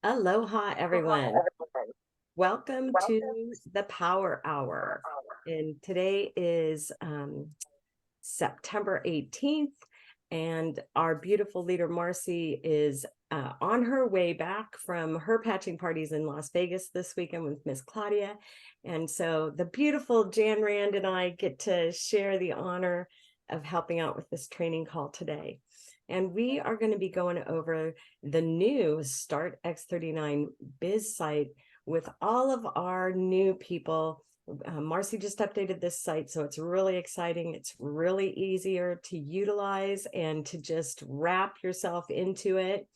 Aloha, everyone. Welcome to the Power Hour. And today is September 18th, and our beautiful leader, Marcy, is on her way back from her patching parties in Las Vegas this weekend with Miss Claudia. And so the beautiful Jan Rand and I get to share the honor of helping out with this training call today. And we are going to be going over the new Start X39 Biz site with all of our new people. Marcy just updated this site, so it's really exciting. It's really easier to utilize and to just wrap yourself into it.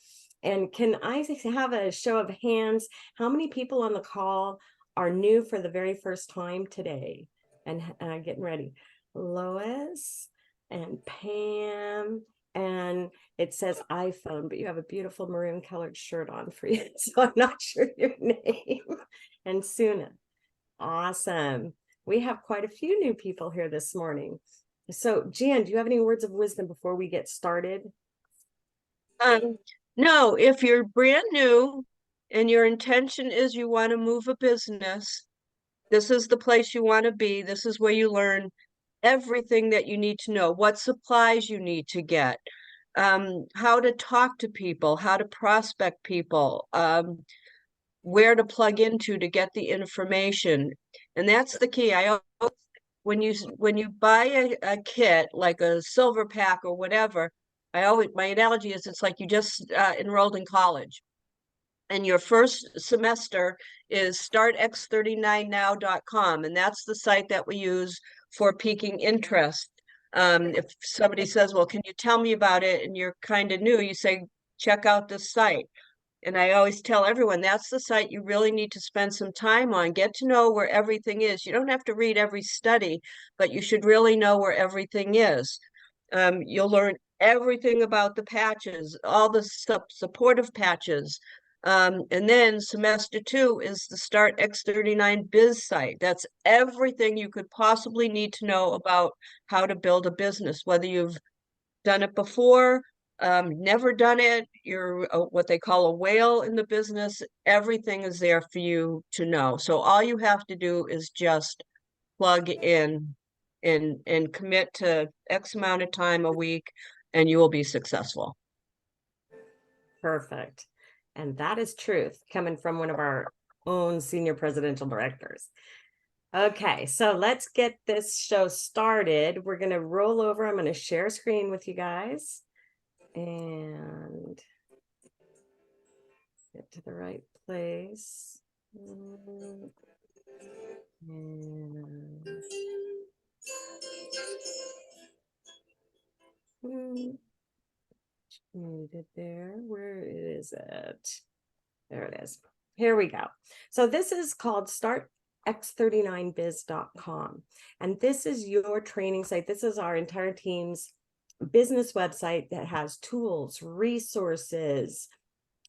And can I have a show of hands? How many people on the call are new for the very first time today and getting ready? Lois and Pam. And it says iPhone, but you have a beautiful maroon colored shirt on for you. So I'm not sure your name. And Suna. Awesome. We have quite a few new people here this morning. So Jan, do you have any words of wisdom before we get started? No, if you're brand new and your intention is you want to move a business, this is the place you want to be. This is where you learn everything that you need to know, what supplies you need to get, how to talk to people, how to prospect people, where to plug into to get the information. And that's the key. When you buy a kit like a silver pack or whatever, my analogy is it's like you just enrolled in college and your first semester is startx39now.com, and that's the site that we use for piquing interest. If somebody says, well, can you tell me about it, and you're kind of new, you say, check out this site. And I always tell everyone that's the site you really need to spend some time on. Get to know where everything is. You don't have to read every study, but you should really know where everything is. You'll learn everything about the patches, all the supportive patches. And then semester 2 is the Start X39 Biz site. That's everything you could possibly need to know about how to build a business, whether you've done it before, never done it, you're what they call a whale in the business. Everything is there for you to know. So all you have to do is just plug in and commit to X amount of time a week, and you will be successful. Perfect. And that is truth coming from one of our own senior presidential directors. Okay, so let's get this show started. We're going to roll over. I'm going to share screen with you guys and get to the right place. Muted there. Where is it? There it is. Here we go. So this is called startx39biz.com. And this is your training site. This is our entire team's business website that has tools, resources,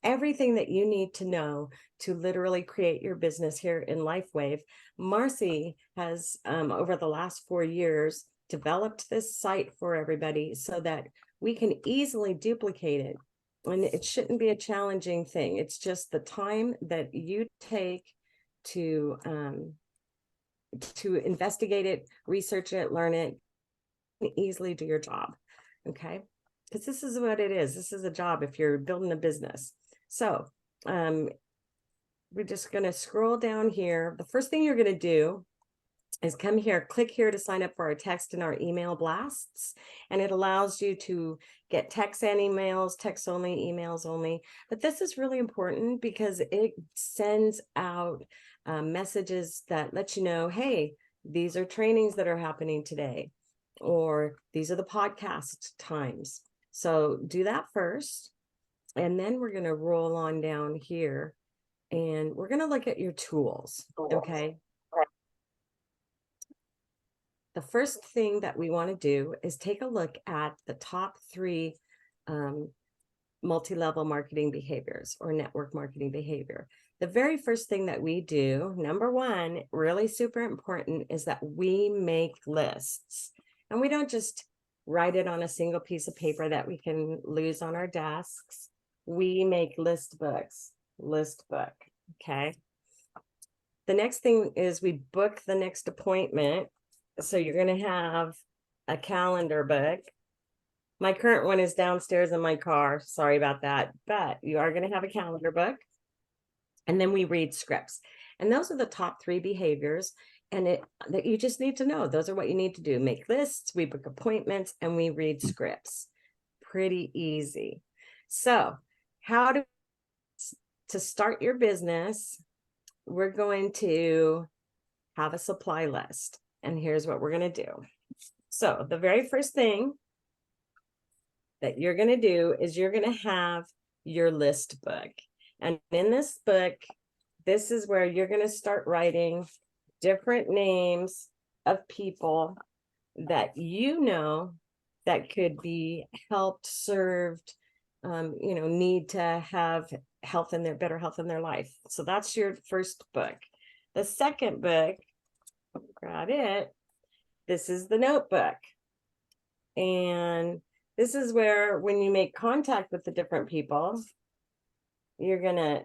everything that you need to know to literally create your business here in LifeWave. Marcy has, over the last 4 years, developed this site for everybody so that we can easily duplicate it. And it shouldn't be a challenging thing. It's just the time that you take to investigate it, research it, learn it, and easily do your job. Okay, because this is what it is. This is a job if you're building a business. So we're just going to scroll down here. The first thing you're going to do is come here, click here to sign up for our text and our email blasts. And it allows you to get texts and emails, text only, emails only. But this is really important because it sends out messages that let you know, hey, these are trainings that are happening today, or these are the podcast times. So do that first. And then we're going to roll on down here and we're going to look at your tools. Okay. The first thing that we want to do is take a look at the top 3 multi-level marketing behaviors or network marketing behavior. The very first thing that we do, number 1, really super important, is that we make lists. And we don't just write it on a single piece of paper that we can lose on our desks. We make list books. list book. Okay. The next thing is we book the next appointment. So you're going to have a calendar book. My current one is downstairs in my car. Sorry about that. But you are going to have a calendar book. And then we read scripts. And those are the top 3 behaviors. And that you just need to know. Those are what you need to do. Make lists, we book appointments, and we read scripts. Pretty easy. So to start your business, we're going to have a supply list. And here's what we're going to do. So the very first thing that you're going to do is you're going to have your list book. And in this book, this is where you're going to start writing different names of people that you know that could be helped, served, need to have better health in their life. So that's your first book. The second book, grab it. This is the notebook. And this is where when you make contact with the different people, you're going to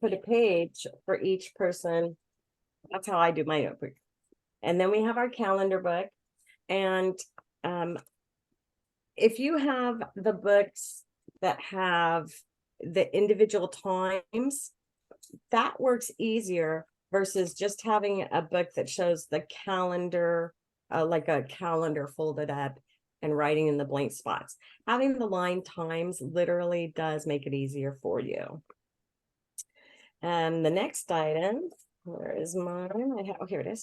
put a page for each person. That's how I do my notebook. And then we have our calendar book. And if you have the books that have the individual times, that works easier versus just having a book that shows the calendar, like a calendar folded up and writing in the blank spots. Having the line times literally does make it easier for you. And the next item, where is mine? Here it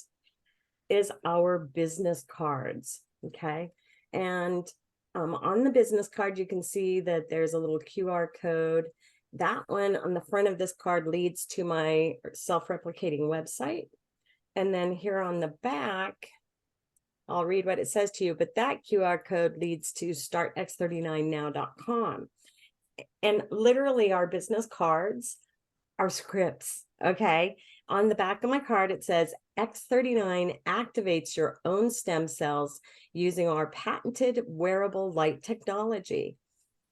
is our business cards. Okay. And on the business card, you can see that there's a little QR code. That one on the front of this card leads to my self-replicating website. And then here on the back, I'll read what it says to you, but that QR code leads to startx39now.com. And literally our business cards are scripts. Okay. On the back of my card, it says X39 activates your own stem cells using our patented wearable light technology.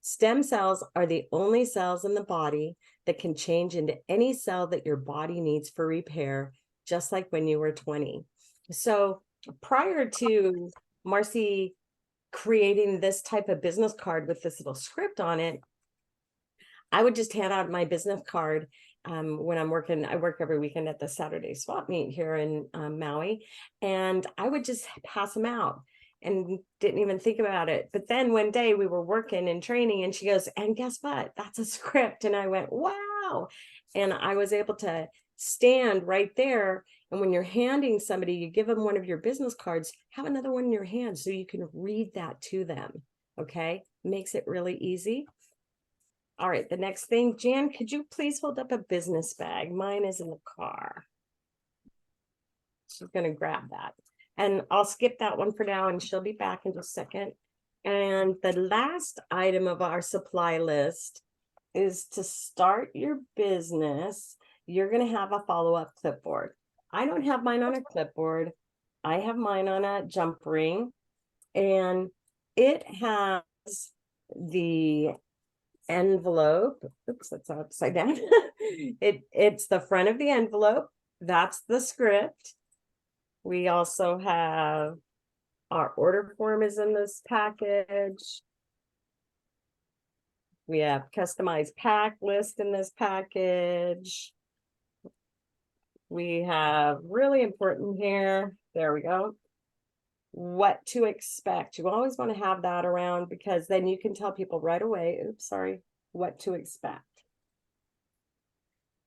Stem cells are the only cells in the body that can change into any cell that your body needs for repair, just like when you were 20. So prior to Marcy creating this type of business card with this little script on it, I would just hand out my business card when I'm working. I work every weekend at the Saturday swap meet here in Maui, and I would just pass them out and didn't even think about it. But then one day we were working and training, and she goes, and guess what? That's a script. And I went, wow. And I was able to stand right there. And when you're handing somebody, you give them one of your business cards, have another one in your hand so you can read that to them. Okay. Makes it really easy. All right, the next thing, Jan, could you please hold up a business bag? Mine is in the car. She's going to grab that. And I'll skip that one for now, and she'll be back in just a second. And the last item of our supply list is to start your business. You're going to have a follow-up clipboard. I don't have mine on a clipboard. I have mine on a jump ring. And it has the envelope. Oops, that's upside down. It's the front of the envelope. That's the script. We also have our order form is in this package. We have customized pack list in this package. We have really important here. There we go. What to expect. You always want to have that around because then you can tell people right away, oops, sorry, what to expect.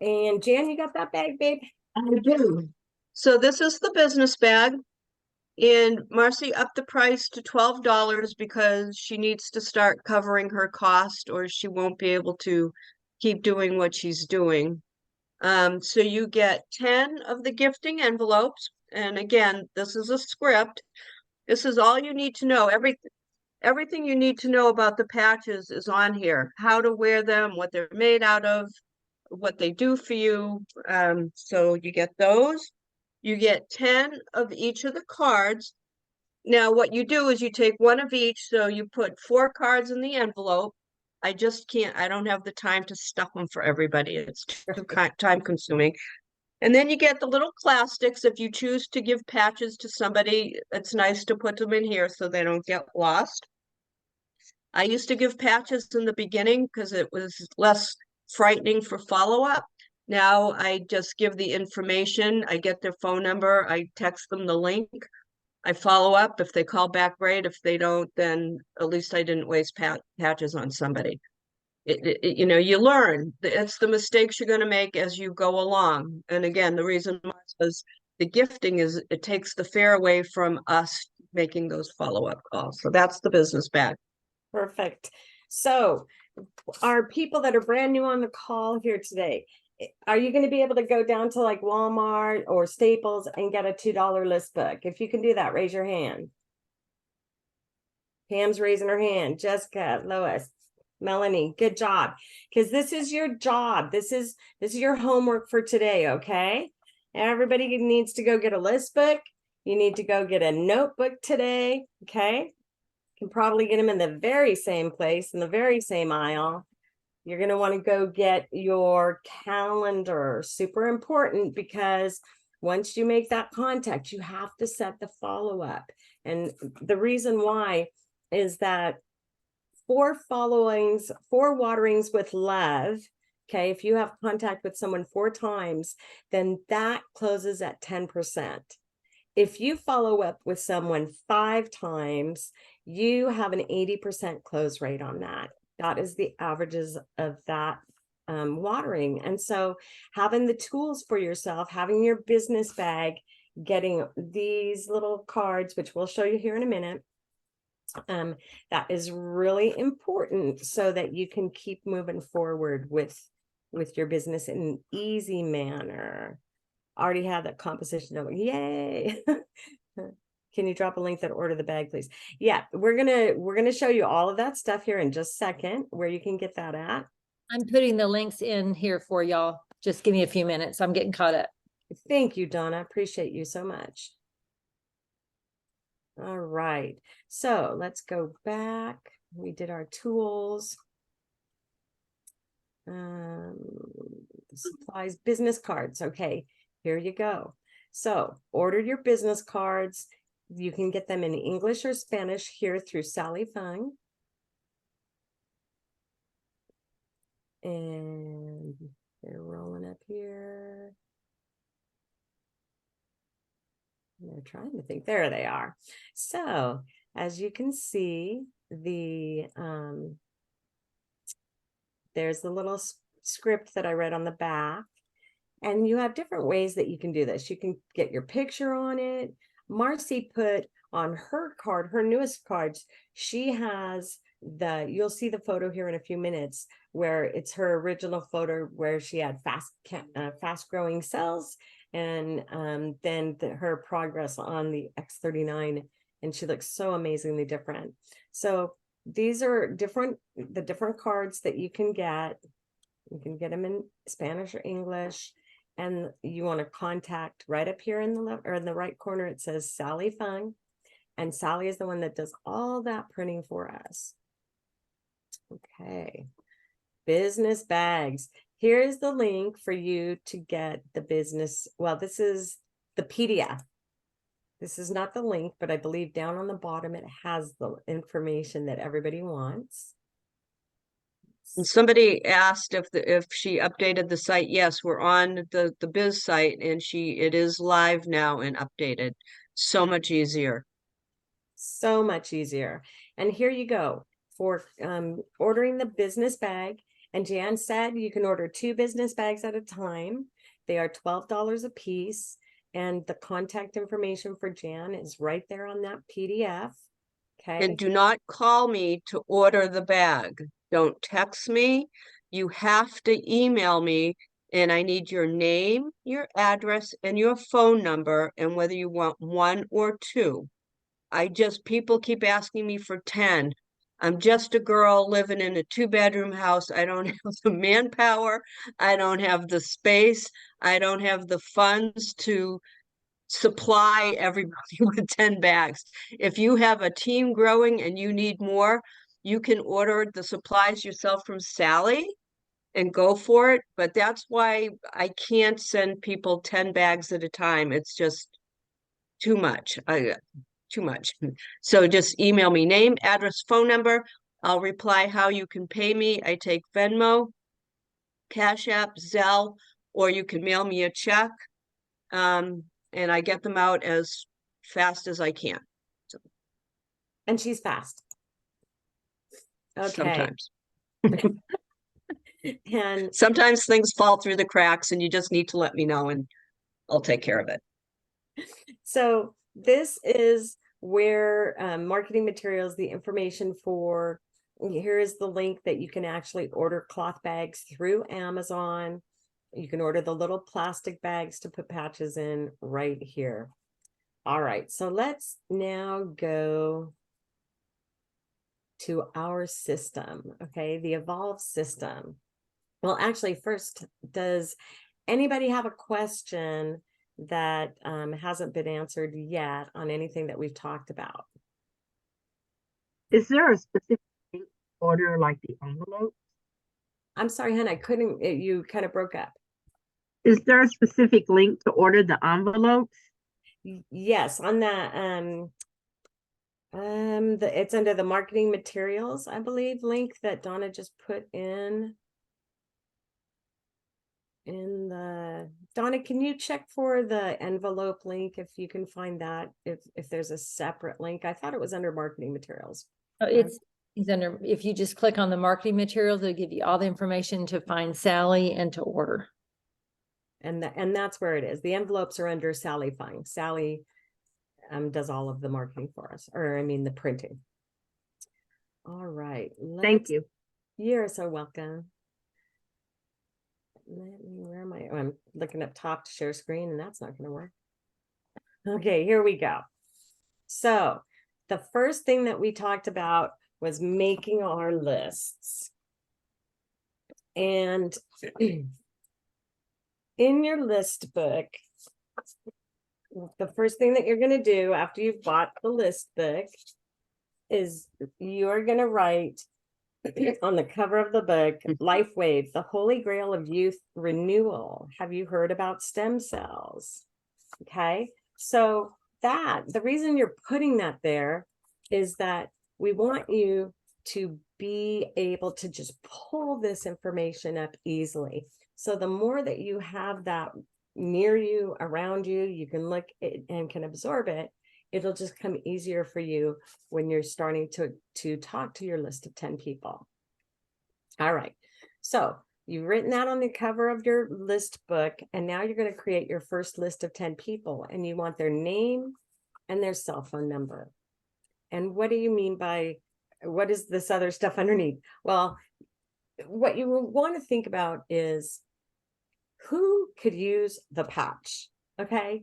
And Jan, you got that bag, babe? I do. So this is the business bag. And Marcy upped the price to $12 because she needs to start covering her cost or she won't be able to keep doing what she's doing. So you get 10 of the gifting envelopes. And again, this is a script. This is all you need to know. Everything you need to know about the patches is on here. How to wear them, what they're made out of, what they do for you. So you get those. You get 10 of each of the cards. Now, what you do is you take one of each. So you put 4 cards in the envelope. I just can't, I don't have the time to stuff them for everybody. It's too time consuming. And then you get the little plastics. If you choose to give patches to somebody, it's nice to put them in here so they don't get lost. I used to give patches in the beginning because it was less frightening for follow-up. Now I just give the information. I get their phone number. I text them the link. I follow up. If they call back, great. If they don't, then at least I didn't waste patches on somebody. You know, you learn. It's the mistakes you're going to make as you go along. And again, the reason was the gifting is it takes the fear away from us making those follow-up calls. So that's the business bag. Perfect. So our people that are brand new on the call here today, are you going to be able to go down to like Walmart or Staples and get a $2 list book? If you can do that, raise your hand. Pam's raising her hand. Jessica, Lois, Melanie, good job. Because this is your job. This is your homework for today, okay? Everybody needs to go get a list book. You need to go get a notebook today, okay? You can probably get them in the very same place, in the very same aisle. You're going to want to go get your calendar. Super important, because once you make that contact, you have to set the follow-up. And the reason why is that 4 waterings with love, okay, if you have contact with someone 4 times, then that closes at 10%. If you follow up with someone 5 times, you have an 80% close rate on that. That is the averages of that watering. And so having the tools for yourself, having your business bag, getting these little cards, which we'll show you here in a minute, that is really important so that you can keep moving forward with your business in an easy manner. Already have that composition of yay. Can you drop a link that order the bag, please? Yeah, we're gonna show you all of that stuff here in just a second, where you can get that at. I'm putting the links in here for y'all. Just give me a few minutes. I'm getting caught up. Thank you, Donna. Appreciate you so much. All right, so let's go back. We did our tools. Supplies, business cards. Okay, here you go. So order your business cards. You can get them in English or Spanish here through Sally Fung. And they're rolling up here. They're trying to think. There they are. So as you can see, there's the little script that I read on the back. And you have different ways that you can do this. You can get your picture on it. Marcy put on her card, her newest cards, she has you'll see the photo here in a few minutes, where it's her original photo where she had fast growing cells, and then her progress on the X39, and she looks so amazingly different. So these are the different cards that you can get. You can get them in Spanish or English. And you want to contact right up here in the left or in the right corner, it says Sally Fung. And Sally is the one that does all that printing for us. Okay. Business bags. Here's the link for you to get the business. Well, this is the PDF. This is not the link, but I believe down on the bottom, it has the information that everybody wants. And somebody asked if she updated the site. Yes, we're on the biz site, and it is live now and updated. So much easier. So much easier. And here you go for ordering the business bag. And Jan said you can order 2 business bags at a time. They are $12 a piece. And the contact information for Jan is right there on that PDF. Okay. And do not call me to order the bag. Don't text me. You have to email me, and I need your name, your address, and your phone number, and whether you want 1 or 2. People keep asking me for 10. I'm just a girl living in a 2-bedroom house. I don't have the manpower. I don't have the space. I don't have the funds to supply everybody with 10 bags. If you have a team growing and you need more, you can order the supplies yourself from Sally and go for it. But that's why I can't send people 10 bags at a time. It's just too much. Too much. So just email me name, address, phone number. I'll reply how you can pay me. I take Venmo, Cash App, Zelle, or you can mail me a check. And I get them out as fast as I can. And she's fast. Okay. Sometimes. And Sometimes things fall through the cracks and you just need to let me know and I'll take care of it. so this is where marketing materials, the information for, here is the link that you can actually order cloth bags through Amazon. You can order the little plastic bags to put patches in right here. All right, so let's now go to our system, okay, the Evolve system. Well, actually, first, does anybody have a question that hasn't been answered yet on anything that we've talked about? Is there a specific order like the envelope? I'm sorry, hon, I couldn't, you kind of broke up. Is there a specific link to order the envelopes? Yes, on that, it's under the marketing materials, I believe, link that Donna just put in the, Donna, can you check for the envelope link if you can find that, if there's a separate link? I thought it was under marketing materials. It's under, if you just click on the marketing materials, it'll give you all the information to find Sally and to order. And that's where it is. The envelopes are under Sally Fine. Sally does all of the marketing for us, or I mean the printing. All right. Thank you. You're so welcome. Where am I? Oh, I'm looking up top to share screen, and that's not going to work. Okay, here we go. So the first thing that we talked about was making our lists. And in your list book, the first thing that you're going to do after you've bought the list book is you're going to write on the cover of the book, Life Wave, the holy grail of youth renewal. Have you heard about stem cells? Okay, so the reason you're putting that there is that we want you to be able to just pull this information up easily. So the more that you have that near you, around you, you can look and can absorb it, it'll just come easier for you when you're starting to talk to your list of 10 people. All right, so you've written that on the cover of your list book, and now you're going to create your first list of 10 people, and you want their name and their cell phone number. And what do you mean by, what is this other stuff underneath? Well, what you want to think about is who could use the patch, okay?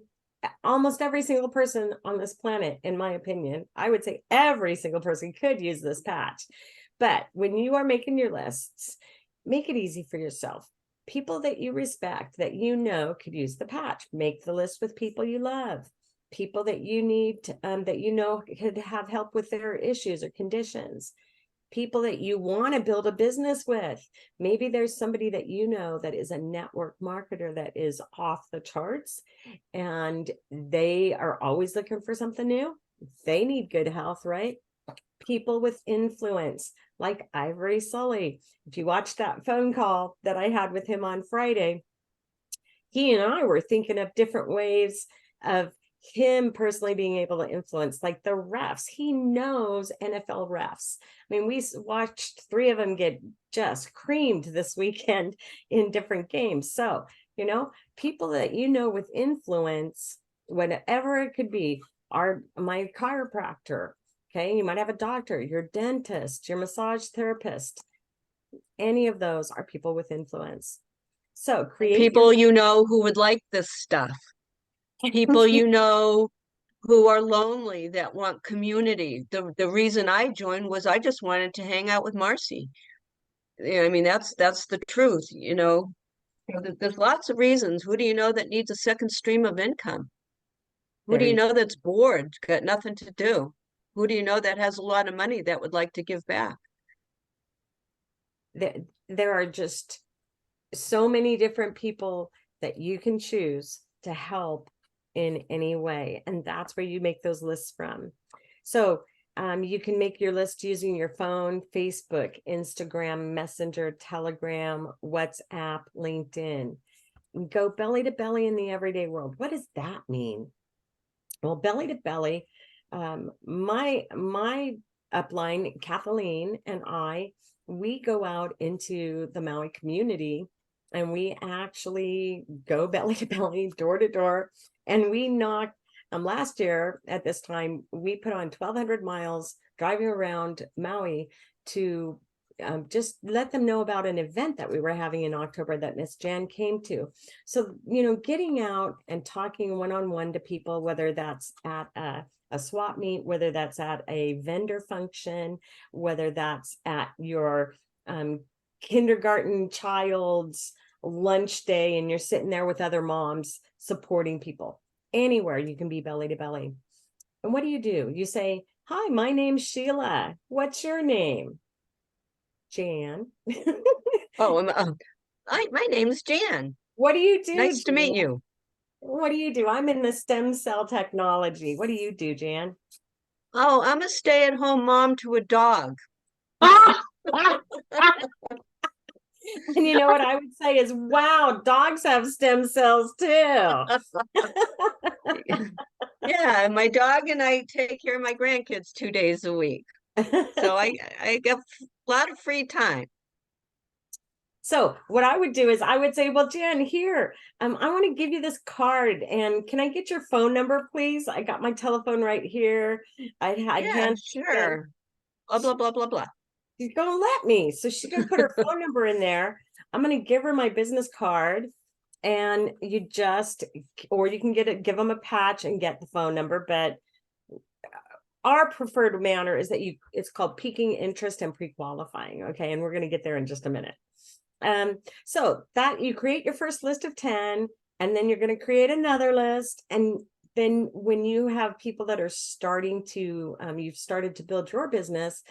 Almost every single person on this planet, in my opinion, I would say every single person could use this patch. But when you are making your lists, make it easy for yourself. People that you respect, that you know could use the patch. Make the list with people you love, people that you need, that you know could have help with their issues or conditions, people that you want to build a business with. Maybe there's somebody that you know that is a network marketer that is off the charts and they are always looking for something new. They need good health, right? People with influence like Ivory Sully. If you watched that phone call that I had with him on Friday, he and I were thinking of different ways of him personally being able to influence, like the refs. He knows NFL refs. I mean, we watched 3 of them get just creamed this weekend in different games. So, you know, people that you know with influence, whatever it could be, are my chiropractor. Okay, you might have a doctor, your dentist, your massage therapist. Any of those are people with influence. So create people you know who would like this stuff. People you know who are lonely, that want community. The reason I joined was I just wanted to hang out with Marcy. Yeah, I mean, that's the truth, you know. There's lots of reasons. Who do you know that needs a second stream of income? Who do you know that's bored, got nothing to do? Who do you know that has a lot of money that would like to give back? there are just so many different people that you can choose to help in any way. And that's where you make those lists from. So you can make your list using your phone, Facebook, Instagram, Messenger, Telegram, WhatsApp, LinkedIn. Go belly to belly in the everyday world. What does that mean? Well, belly to belly, my upline, Kathleen and I, we go out into the Maui community and we actually go belly to belly, door to door, and we knock. Last year at this time, we put on 1,200 miles driving around Maui to just let them know about an event that we were having in October that Miss Jan came to. So, getting out and talking one-on-one to people, whether that's at a swap meet, whether that's at a vendor function, whether that's at your kindergarten child's lunch day, and you're sitting there with other moms supporting people. Anywhere you can be belly to belly. And what do? You say, hi, my name's Sheila. What's your name? Jan. Oh, my name's Jan. What do you do? Nice to meet Jan? you. What do you do? I'm in the stem cell technology. What do you do, Jan? Oh, I'm a stay-at-home mom to a dog. And you know what I would say is, wow, dogs have stem cells too. Yeah, my dog and I take care of my grandkids 2 days a week. So I get a lot of free time. So what I would do is I would say, well, Jan, here, I want to give you this card, and can I get your phone number, please? I got my telephone right here. I'd Yeah, hand sure. Blah, blah, blah, blah, blah. she's gonna let me. So she's gonna put her phone number in there. I'm gonna give her my business card, and or you can give them a patch and get the phone number. But our preferred manner is that it's called piquing interest and pre-qualifying. Okay, and we're gonna get there in just a minute. So that you create your first list of 10, and then you're going to create another list. And then when you have people that are starting to, you've started to build your business,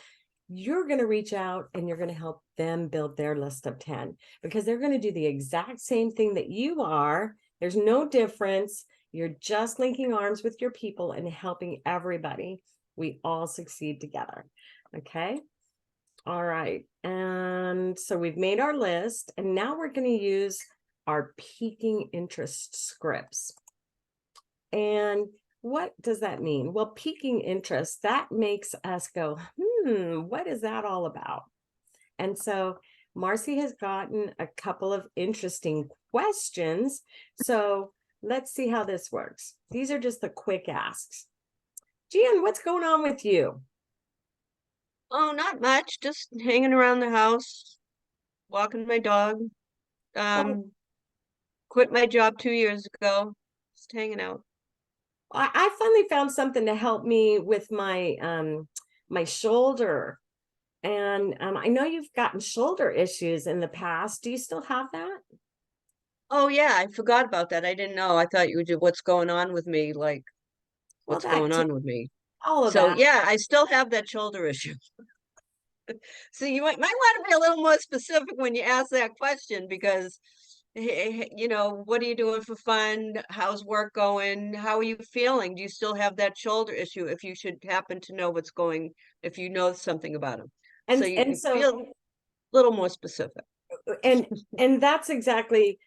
you're going to reach out and you're going to help them build their list of 10, because they're going to do the exact same thing that you are. There's no difference. You're just linking arms with your people and helping everybody. We all succeed together. Okay. All right, and so we've made our list, and now we're going to use our piquing interest scripts. And what does that mean? Well, piquing interest, that makes us go, what is that all about? And so Marcy has gotten a couple of interesting questions. So let's see how this works. These are just the quick asks. Jan, what's going on with you? Oh, not much. Just hanging around the house, walking my dog. Quit my job 2 years ago. Just hanging out. I finally found something to help me with my my shoulder. And I know you've gotten shoulder issues in the past. Do you still have that? Oh yeah, I forgot about that. I didn't know. I thought you would do what's going on with me, like Well, what's going on with me. all of So that. yeah, I still have that shoulder issue. So you might want to be a little more specific when you ask that question, because what are you doing for fun? How's work going? How are you feeling? Do you still have that shoulder issue? If you should happen to know if you know something about them. And So you feel a little more specific. and that's exactly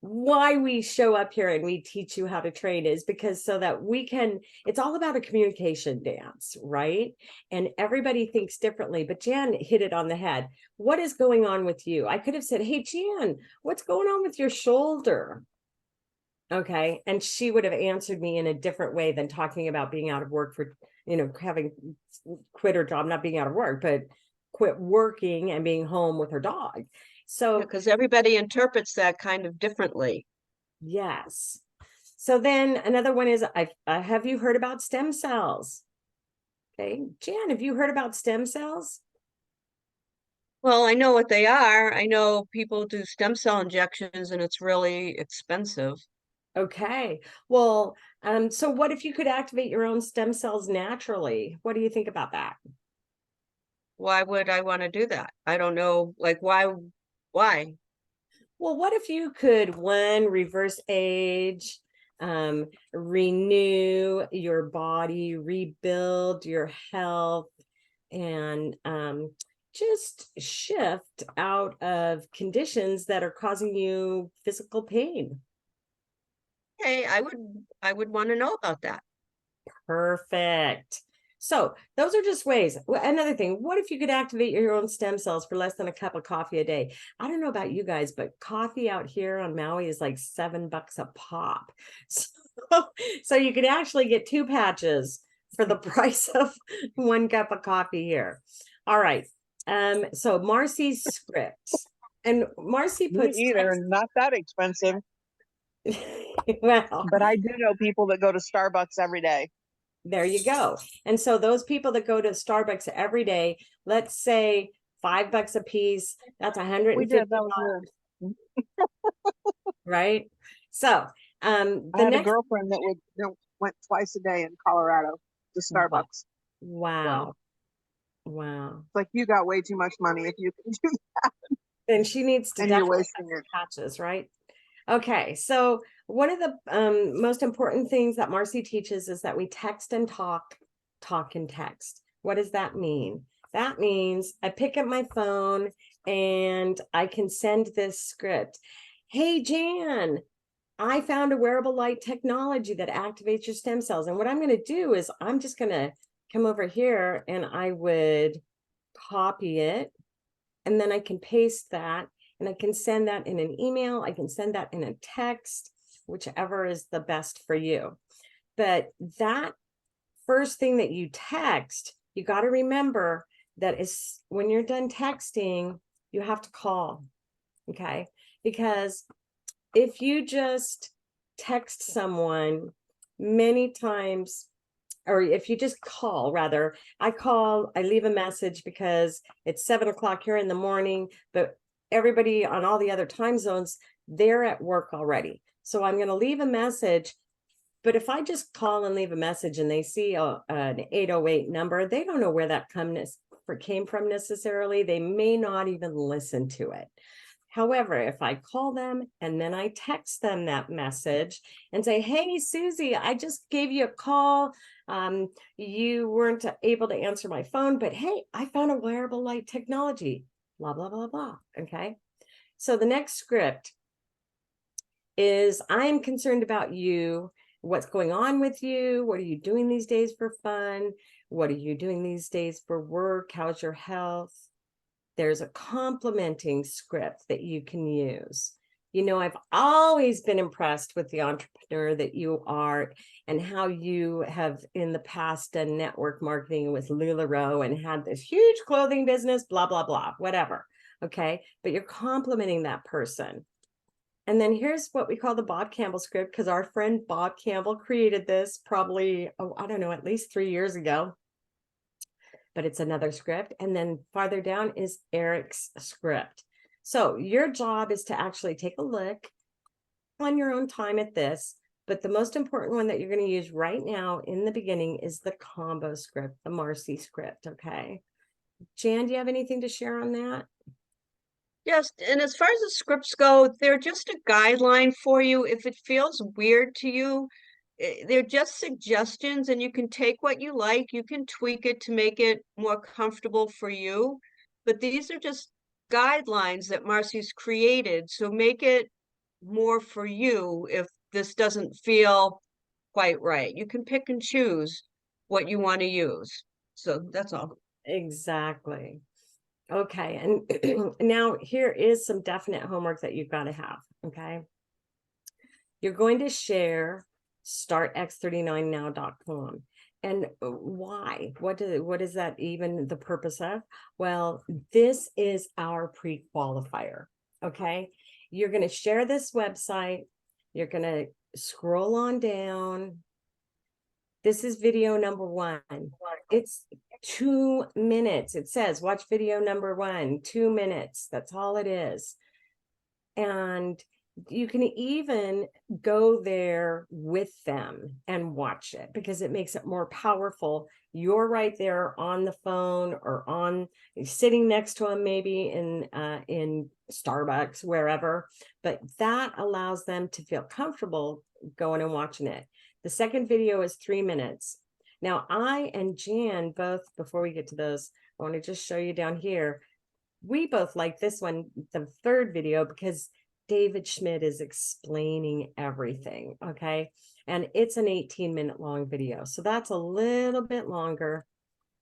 why we show up here and we teach you how to train, is because so that we can, it's all about a communication dance, right? And everybody thinks differently, but Jan hit it on the head. What is going on with you? I could have said, hey, Jan, what's going on with your shoulder? Okay. And she would have answered me in a different way than talking about being out of work for, having quit her job, not being out of work, but quit working and being home with her dog. So because everybody interprets that kind of differently. yes. So then another one is, have you heard about stem cells? Okay, Jan, have you heard about stem cells? Well, I know what they are. I know people do stem cell injections and it's really expensive. Okay, well, so what if you could activate your own stem cells naturally? What do you think about that? why would I want to do that? I don't know, like, why? Well, what if you could, one, reverse age, renew your body, rebuild your health, and just shift out of conditions that are causing you physical pain? Hey, I would want to know about that. Perfect. So those are just ways. Another thing, what if you could activate your own stem cells for less than a cup of coffee a day? I don't know about you guys, but coffee out here on Maui is like $7 a pop. So you could actually get 2 patches for the price of 1 cup of coffee here. All right. So Marcy's script. And Marcy Me puts either, not that expensive, well, but I do know people that go to Starbucks every day. there you go. And so those people that go to Starbucks every day, let's say $5 a piece, that's We did, that was $150, weird. right? So I the had a next girlfriend that went twice a day in Colorado to Starbucks. wow. Wow. It's like, you got way too much money if you can do Then she needs to and you're definitely wasting have it. patches, right? Okay, so one of the most important things that Marcy teaches is that we text and talk, talk and text. What does that mean? That means I pick up my phone and I can send this script. Hey, Jan, I found a wearable light technology that activates your stem cells. And what I'm going to do is I'm just going to come over here and I would copy it. And then I can paste that and I can send that in an email. I can send that in a text, whichever is the best for you. But that first thing that you text, you got to remember that is when you're done texting, you have to call. Okay. Because if you just text someone many times, or if you just call, rather, I leave a message because it's 7 o'clock here in the morning, but everybody on all the other time zones, they're at work already. So I'm going to leave a message. But if I just call and leave a message and they see an 808 number, they don't know where that came from necessarily. They may not even listen to it. However, if I call them and then I text them that message and say, hey, Susie, I just gave you a call. You weren't able to answer my phone, but hey, I found a wearable light technology, blah, blah, blah, blah. Okay. So the next script is I am concerned about you. What's going on with you? What are you doing these days for fun? What are you doing these days for work? How's your health? There's a complimenting script that you can use. You know, I've always been impressed with the entrepreneur that you are and how you have in the past done network marketing with LuLaRoe and had this huge clothing business, blah, blah, blah, whatever. Okay. But you're complimenting that person. And then here's what we call the Bob Campbell script, because our friend Bob Campbell created this probably, I don't know, at least 3 years ago. But it's another script. And then farther down is Eric's script. So your job is to actually take a look on your own time at this. But the most important one that you're going to use right now in the beginning is the combo script, the Marcy script. Okay. Jan, do you have anything to share on that? Yes, and as far as the scripts go, they're just a guideline for you. If it feels weird to you, they're just suggestions, and you can take what you like, you can tweak it to make it more comfortable for you. But these are just guidelines that Marcy's created, so make it more for you if this doesn't feel quite right. You can pick and choose what you want to use. So that's all. Exactly. Okay. And now here is some definite homework that you've got to have. Okay. You're going to share startx39now.com. And why? What is that even the purpose of? Well, this is our pre-qualifier. Okay. You're going to share this website. You're going to scroll on down. This is video number 1. It's 2 minutes. It says watch video number 1, 2 minutes. That's all it is. And You can even go there with them and watch it because it makes it more powerful. You're right there on the phone or on sitting next to them, maybe in Starbucks, wherever, but that allows them to feel comfortable going and watching it. The second video is 3 minutes. Now, I and Jan both, before we get to those, I want to just show you down here. We both like this one, the third video, because David Schmidt is explaining everything, okay? And it's an 18-minute long video. So that's a little bit longer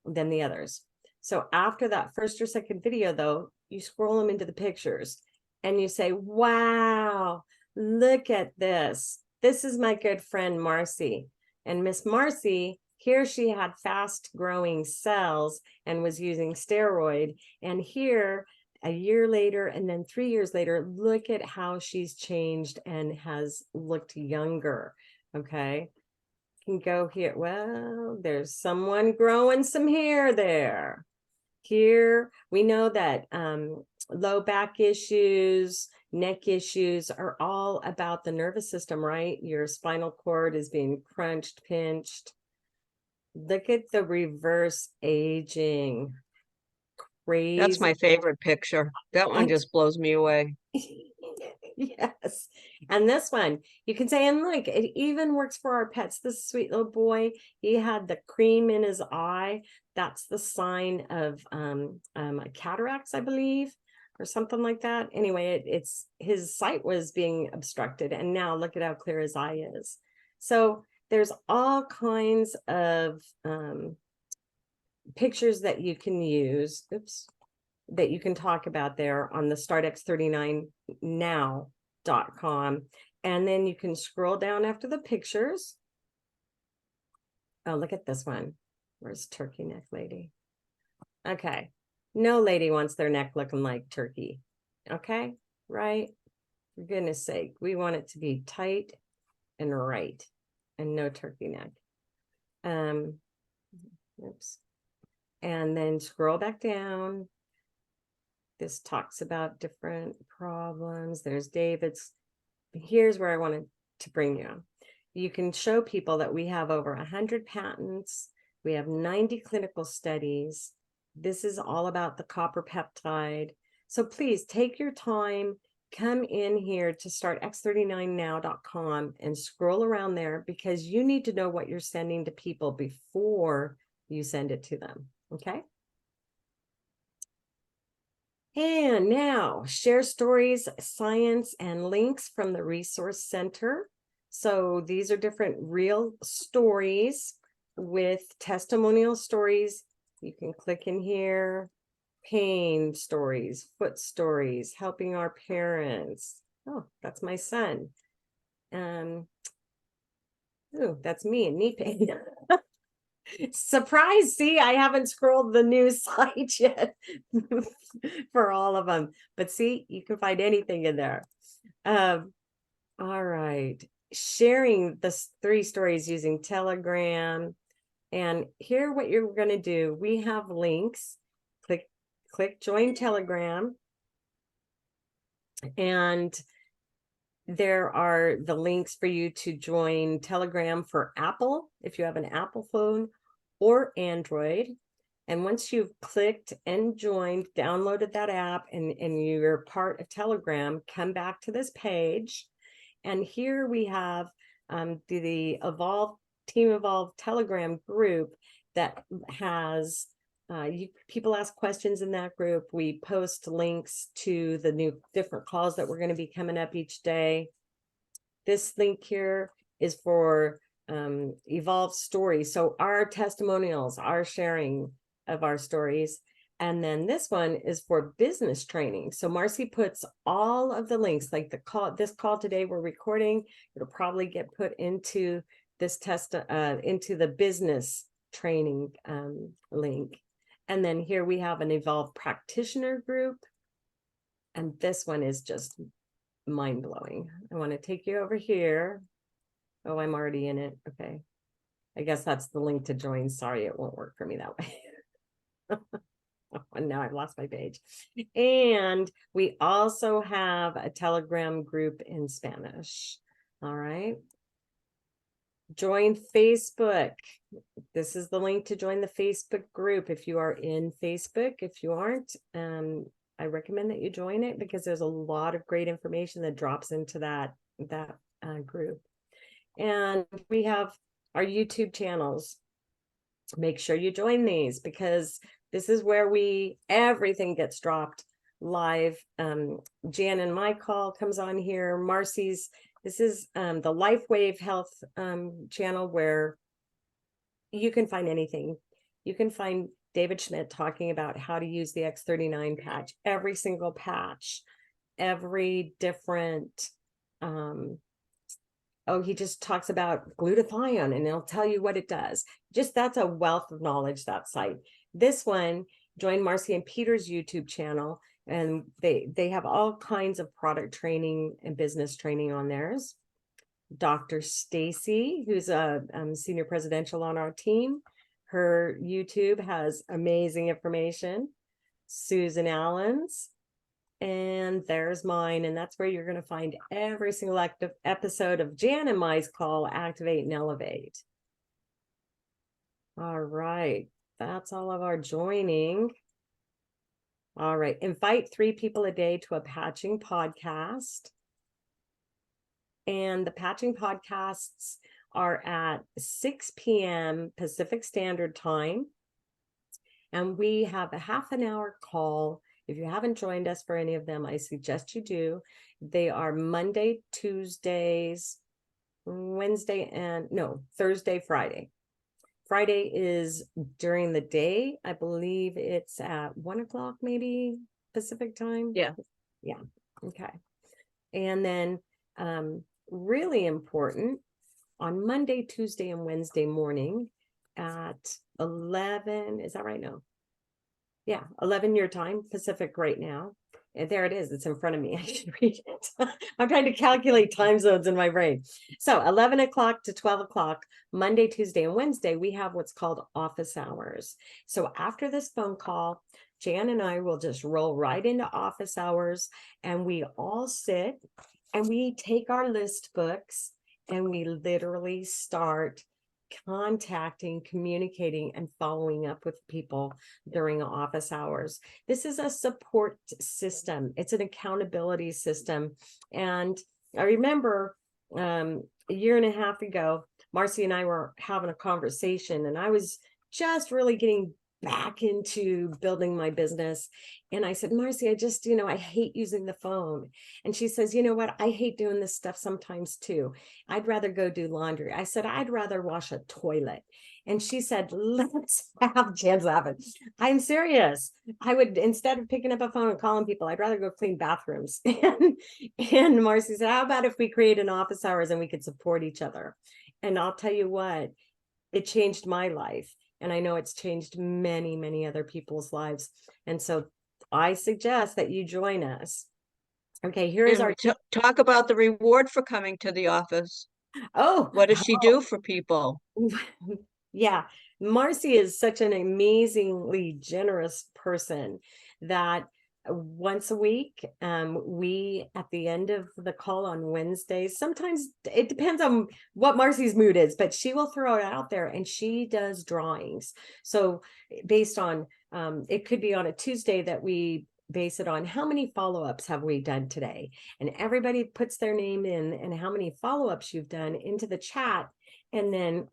than the others. So after that first or second video, though, you scroll them into the pictures and you say, wow, look at this. This is my good friend, Marcy. And Miss Marcy, here she had fast growing cells and was using steroid. And here, a year later, and then 3 years later, look at how she's changed and has looked younger. Okay. Can go here. Well, there's someone growing some hair there. Here, we know that low back issues, neck issues are all about the nervous system, right? Your spinal cord is being crunched, pinched. Look at the reverse aging. Crazy. That's my favorite picture. That one just blows me away. Yes. And this one, you can say, and look, it even works for our pets. This sweet little boy, he had the cream in his eye. That's the sign of cataracts, I believe, or something like that. Anyway, it's his sight was being obstructed. And now look at how clear his eye is. So there's all kinds of pictures that you can use. Oops. That you can talk about there on the startx39now.com. And then you can scroll down after the pictures. Oh, look at this one. Where's turkey neck lady? Okay. No lady wants their neck looking like turkey. Okay. Right. For goodness sake, we want it to be tight and right and no turkey neck. Oops. And then scroll back down. This talks about different problems. There's David's. Here's where I wanted to bring you. You can show people that we have over 100 patents. We have 90 clinical studies. This is all about the copper peptide. So please take your time, come in here to startx39now.com and scroll around there because you need to know what you're sending to people before you send it to them. Okay. And now share stories, science, and links from the Resource Center. So these are different real stories with testimonial stories. You can click in here, pain stories, foot stories, helping our parents. Oh, that's my son. Oh, that's me in knee pain. Surprise, see, I haven't scrolled the new site yet for all of them, but see, you can find anything in there. All right, sharing the 3 stories using Telegram. And here what you're going to do, we have links. Click join Telegram, and there are the links for you to join Telegram for Apple, if you have an Apple phone or Android. And once you've clicked and joined, downloaded that app, and you're part of Telegram, come back to this page. And here we have the Team Evolve Telegram group that has people ask questions in that group. We post links to the new different calls that we're going to be coming up each day. This link here is for Evolve stories. So our testimonials, our sharing of our stories. And then this one is for business training. So Marcy puts all of the links, like this call today we're recording, it'll probably get put into this into the business training link. And then here we have an Evolve practitioner group. And this one is just mind-blowing. I want to take you over here. Oh, I'm already in it. Okay. I guess that's the link to join. Sorry, it won't work for me that way. And now I've lost my page. And we also have a Telegram group in Spanish. All right. Join Facebook. This is the link to join the Facebook group if you are in Facebook. If you aren't, I recommend that you join it because there's a lot of great information that drops into that group. And we have our YouTube channels. Make sure you join these because this is where everything gets dropped live. Jan and my call comes on here. Marcy's, this is the LifeWave Health channel where you can find anything. You can find David Schmidt talking about how to use the X39 patch, every single patch, every different, he just talks about glutathione and he'll tell you what it does. Just that's a wealth of knowledge, that site. This one, join Marcy and Peter's YouTube channel, and they have all kinds of product training and business training on theirs. Dr. Stacy, who's a senior presidential on our team, her YouTube has amazing information. Susan Allen's, and there's mine, and that's where you're going to find every single active episode of Jan and Mai's call, Activate and Elevate. All right, that's all of our joining. All right, invite 3 people a day to a patching podcast. And the patching podcasts are at 6 p.m. Pacific Standard Time. And we have a half an hour call. If you haven't joined us for any of them, I suggest you do. They are Monday, Tuesdays, Thursday, Friday. Friday is during the day. I believe it's at 1 o'clock, maybe Pacific time. Yeah. Yeah. Okay. And then really important, on Monday, Tuesday, and Wednesday morning at 11, is that right? No. Yeah, 11 your time, Pacific right now. And there it is. It's in front of me. I should read it. I'm trying to calculate time zones in my brain. So 11 o'clock to 12 o'clock, Monday, Tuesday, and Wednesday, we have what's called office hours. So after this phone call, Jan and I will just roll right into office hours, and we all sit and we take our list books and we literally start contacting, communicating, and following up with people during office hours. This is a support system. It's an accountability system. And I remember a year and a half ago, Marcy and I were having a conversation, and I was just really getting back into building my business. And I said, Marcy, I just, I hate using the phone. And she says, you know what? I hate doing this stuff sometimes too. I'd rather go do laundry. I said, I'd rather wash a toilet. And she said, let's have Jan's laughing. I'm serious. I would, instead of picking up a phone and calling people, I'd rather go clean bathrooms. And Marcy said, how about if we create an office hours and we could support each other? And I'll tell you what, it changed my life. And I know it's changed many, many other people's lives. And so I suggest that you join us. Okay, here's our talk about the reward for coming to the office. Oh, what does she do for people? Yeah, Marcy is such an amazingly generous person that once a week, we, at the end of the call on Wednesdays, sometimes it depends on what Marcy's mood is, but she will throw it out there and she does drawings. So based on, it could be on a Tuesday that we base it on how many follow-ups have we done today, and everybody puts their name in and how many follow-ups you've done into the chat. And then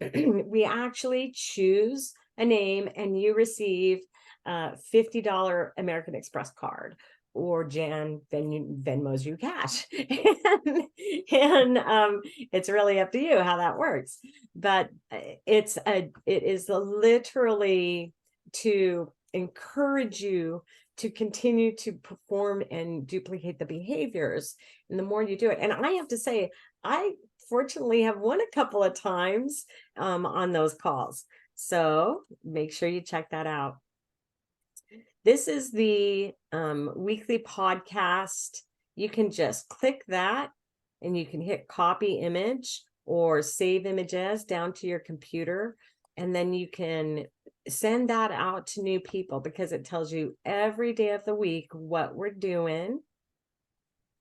we actually choose a name and you receive $50 American Express card, or Jan Venmos you cash. and it's really up to you how that works. But it is literally to encourage you to continue to perform and duplicate the behaviors. And the more you do it, and I have to say, I fortunately have won a couple of times on those calls. So make sure you check that out. This is the weekly podcast. You can just click that and you can hit copy image or save images down to your computer. And then you can send that out to new people, because it tells you every day of the week what we're doing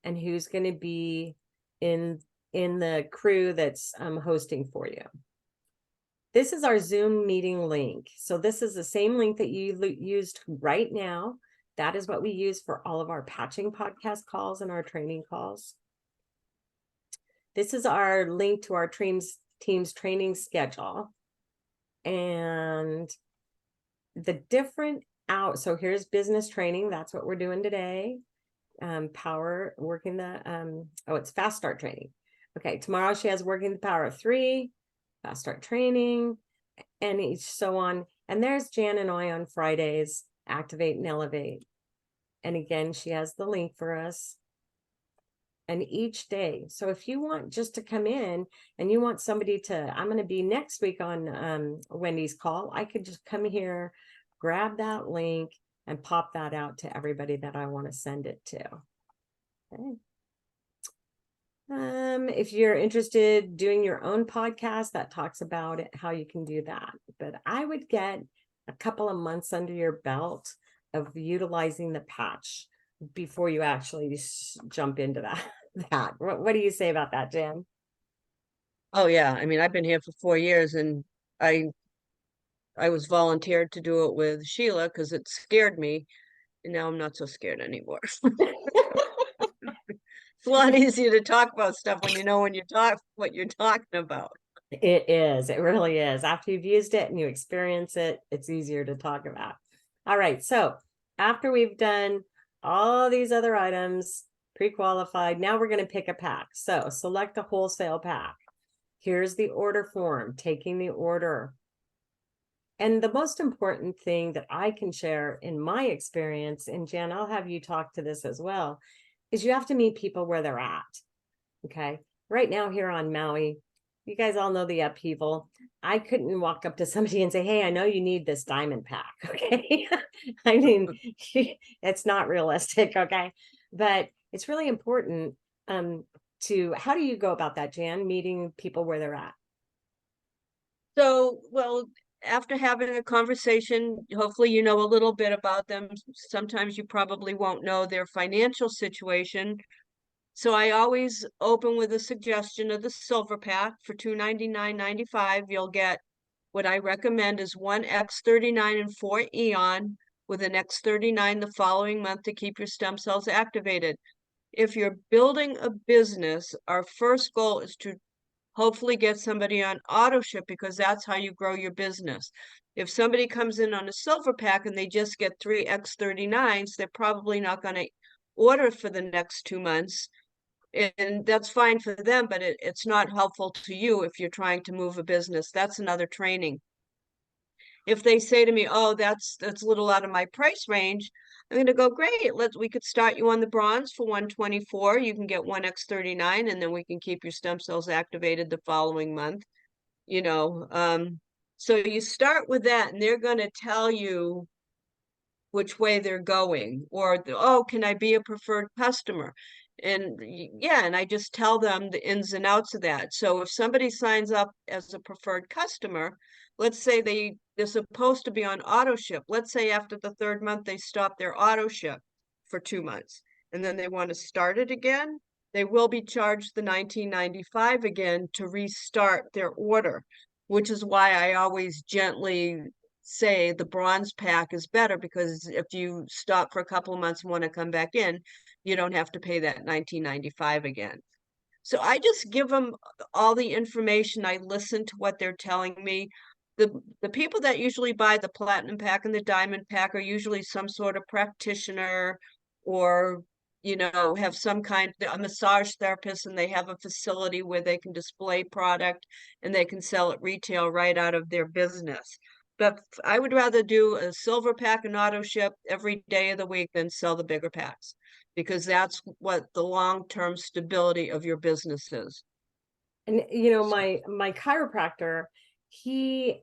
and who's going to be in the crew that's hosting for you. This is our Zoom meeting link. So this is the same link that you used right now. That is what we use for all of our patching podcast calls and our training calls. This is our link to our team's training schedule. And the different so here's business training. That's what we're doing today. Power working the, it's fast start training. Okay, tomorrow she has working the power of 3, fast start training, and so on. And there's Jan and I on Fridays, activate and elevate. And again, she has the link for us. And each day. So if you want just to come in and you want somebody to, I'm going to be next week on Wendy's call, I could just come here, grab that link and pop that out to everybody that I want to send it to. Okay. If you're interested doing your own podcast that talks about it, how you can do that. But I would get a couple of months under your belt of utilizing the patch before you actually jump into that. What do you say about that, Jan? Oh yeah, I mean, I've been here for 4 years, and I was volunteered to do it with Sheila because it scared me, and now I'm not so scared anymore. It's a lot easier to talk about stuff when you know what you're talking about. It is. It really is. After you've used it and you experience it, it's easier to talk about. All right. So after we've done all these other items, pre-qualified, now we're going to pick a pack. So select a wholesale pack. Here's the order form, taking the order. And the most important thing that I can share in my experience, and Jan, I'll have you talk to this as well, is you have to meet people where they're at. Okay. Right now here on Maui, you guys all know the upheaval. I couldn't walk up to somebody and say, hey, I know you need this diamond pack. Okay. I mean, it's not realistic. Okay. But it's really important how do you go about that, Jan, meeting people where they're at? So, well, after having a conversation, hopefully you know a little bit about them. Sometimes you probably won't know their financial situation. So I always open with a suggestion of the silver pack for $299.95. You'll get what I recommend is 1 X39 and 4 Eon with an X39 the following month to keep your stem cells activated. If you're building a business, our first goal is to hopefully get somebody on auto ship, because that's how you grow your business. If somebody comes in on a silver pack and they just get 3 X39s, they're probably not going to order for the next 2 months. And that's fine for them, but it's not helpful to you if you're trying to move a business. That's another training. If they say to me, oh, that's a little out of my price range, I'm going to go, great. We could start you on the bronze for 124. You can get 1 X39, and then we can keep your stem cells activated the following month. So you start with that, and they're going to tell you which way they're going, or, oh, can I be a preferred customer? And yeah, and I just tell them the ins and outs of that. So if somebody signs up as a preferred customer, let's say they're supposed to be on auto ship. Let's say after the 3rd month, they stop their auto ship for 2 months, and then they want to start it again. They will be charged the $19.95 again to restart their order, which is why I always gently say the bronze pack is better, because if you stop for a couple of months and want to come back in, you don't have to pay that $19.95 again. So I just give them all the information. I listen to what they're telling me. The people that usually buy the platinum pack and the diamond pack are usually some sort of practitioner, or have some kind of a massage therapist, and they have a facility where they can display product and they can sell it retail right out of their business. But I would rather do a silver pack and auto ship every day of the week than sell the bigger packs, because that's what the long-term stability of your business is. And my chiropractor, he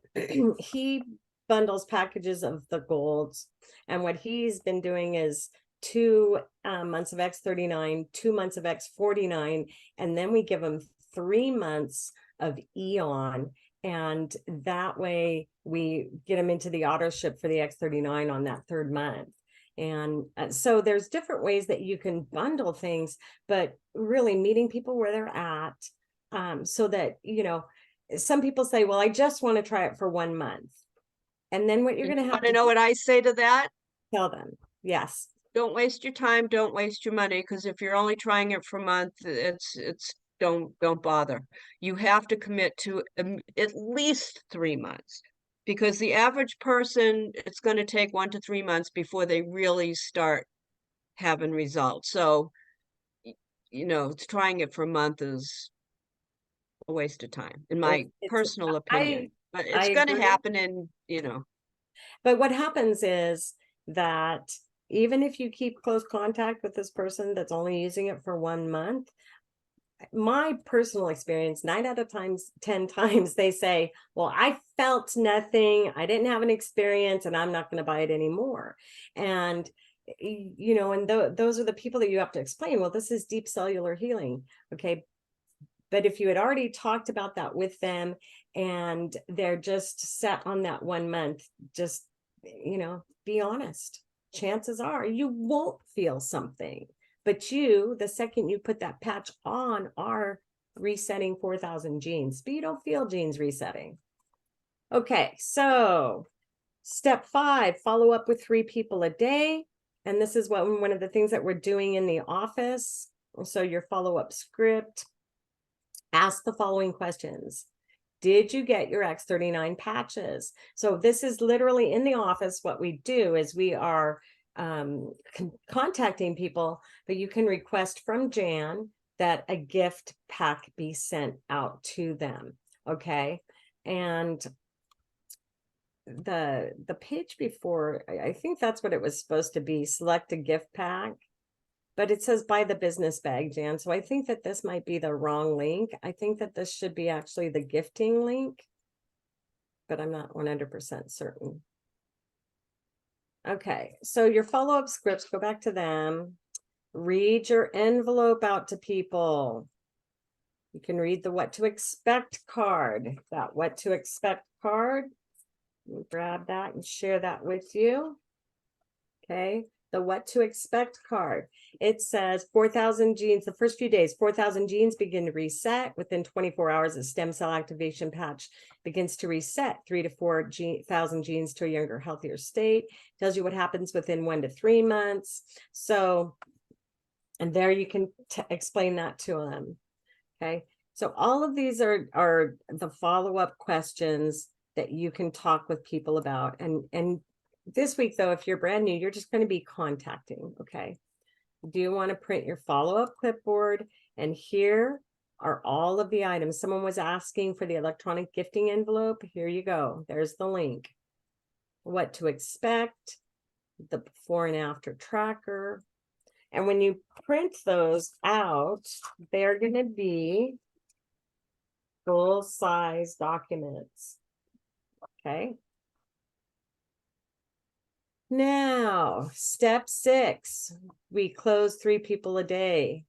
he bundles packages of the golds, and what he's been doing is 2 months of X39, 2 months of X49, and then we give him 3 months of Eon. And that way we get them into the auto ship for the X39 on that 3rd month. And so there's different ways that you can bundle things, but really meeting people where they're at, so that, you know, some people say, well, I just want to try it for 1 month. And then what you're going to have Want to to know what I say to that? tell them, yes, Don't waste your time, don't waste your money, because if you're only trying it for a month, don't bother. You have to commit to at least 3 months, because the average person, it's going to take 1 to 3 months before they really start having results. So, you know, trying it for a month is a waste of time, in my it's personal opinion. But I it's going to agree. happen, and you know. But what happens is that even if you keep close contact with this person that's only using it for 1 month, my personal experience, 9 out of 10 times, they say, well, I felt nothing, I didn't have an experience, and I'm not going to buy it anymore. And you know, and those are the people that you have to explain, well, this is deep cellular healing. Okay. But if you had already talked about that with them and they're just set on that 1 month, just, you know, be honest. Chances are you won't feel something, but you, the second you put that patch on, are resetting 4,000 genes, but you don't feel genes resetting. Okay, so step 5, follow up with 3 people a day. And this is what one of the things that we're doing in the office. So your follow-up script, ask the following questions. Did you get your X39 patches? So this is literally in the office. What we do is we are contacting people, but you can request from Jan that a gift pack be sent out to them. Okay. And the page before, I think that's what it was supposed to be, select a gift pack. But it says buy the business bag, Jan. So I think that this might be the wrong link. I think that this should be actually the gifting link, but I'm not 100% certain. Okay, so your follow-up scripts, go back to them. Read your envelope out to people. You can read the what to expect card. That what to expect card, grab that and share that with you. Okay. The what to expect card. It says 4,000 genes, the first few days, 4,000 genes begin to reset. Within 24 hours, a stem cell activation patch begins to reset 3,000 to 4,000 genes to a younger, healthier state. Tells you what happens within 1 to 3 months. So, and there you can explain that to them. Okay. So all of these are the follow-up questions that you can talk with people about. And this week, though, if you're brand new, you're just going to be contacting. Okay. Do you want to print your follow-up clipboard? And here are all of the items. Someone was asking for the electronic gifting envelope. Here you go. There's the link. What to expect, the before and after tracker. And when you print those out, they're going to be full-size documents. Okay. Now, step 6, we close 3 people a day.